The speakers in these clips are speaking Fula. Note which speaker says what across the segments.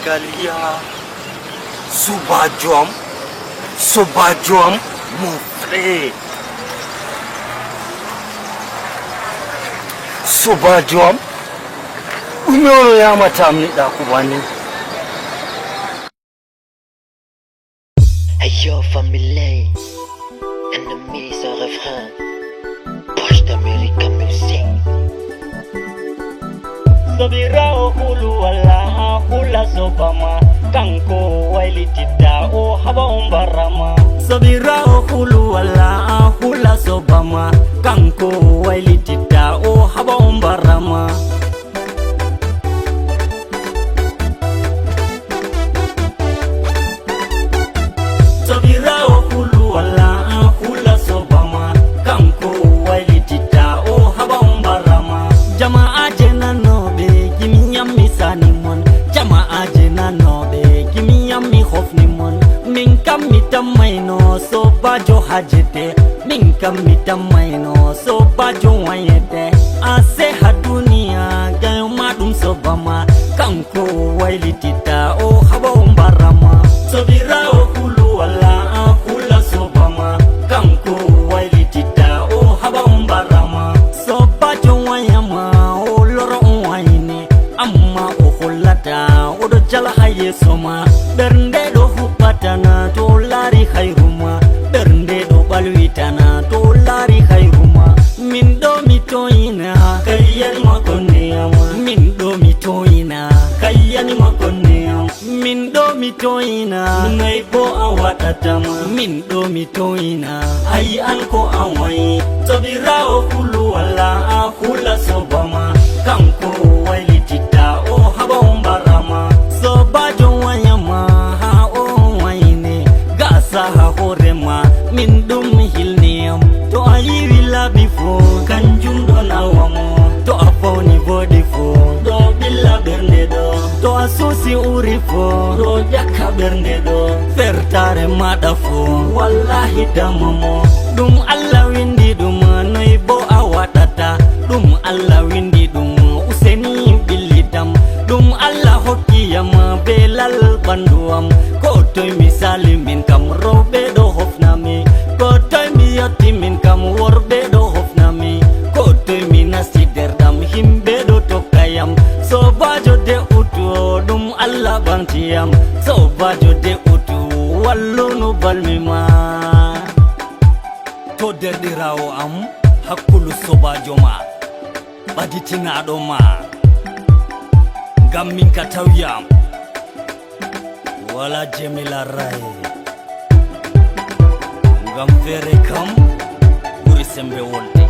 Speaker 1: Sénégalia, Soubadjouam, mon frère. Soubadjouam, umeona ya matamni da kubani.
Speaker 2: Ayo famille, ennemi sans refrain, poche d'Amérique music.
Speaker 3: Sabira o hulu wala hula sobama kanko wailitida o haba umbarama. Sabira o hulu wala hula sobama kanko wailitida o haba umbarama. Sabira o hulu wala hula sobama kanko wailitida o haba umbarama. Jama'a jena nobe gimiyam misani mon, jama'a jena nobe gimiyam mi khofni mon. Min kam mitamaino so bajo hajete, min kam mitamaino so bajo wayete. Ase hadunia gayo madum sobama kanko wailitita o haba umbarama. Sabira o hulu wala hula sobama kanko wailitita o haba umbarama. So bajo wayama o loro waine amma o khulata o do jala haye soma. Bernde do hupatana to lari khairuma, bernde do balwitana to lari khairuma. Min do mitoina kayan makoneama, min do mitoina kayan makoneama, min do mitoina naibo awatatama, min do mitoina ay anko awai. Sabira o hulu wala hula sobama kanko wailitita o haba umbarama. Sobajo wayama ha o waine gasa ha horema min dum hilniam. To ayi willa bifo kanjum do nawamo, to afoni body fo do billa bernde do, to asusi urifo do jakka bernde do. Fertare mada fo wallahi damamo, dum Allah windi dum noy bo awatata, dum Allah windi dum useni billidam, dum Allah hokkiyama belal banduam. Ko toy misali min kam robe do hofnami, ko toy mi yotti min kam worbe do hofnami, ko toy mi nasti derdam himbe do tokkayam. Sobajo de utu dum Allah bantiyam, sobajo de utu wallunu balmima. To derdirawo am hakkulu sobajo ma baditinaɗo ma ngam min ka tawyam wala jemila ray, ngam fere kam ɓuri sembe wolde.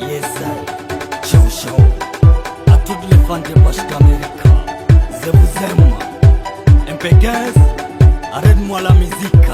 Speaker 3: Yesay ciao ciao à toutes les fans de Poche d'Amérique, je vous aime. MP15, arrête-moi la musique.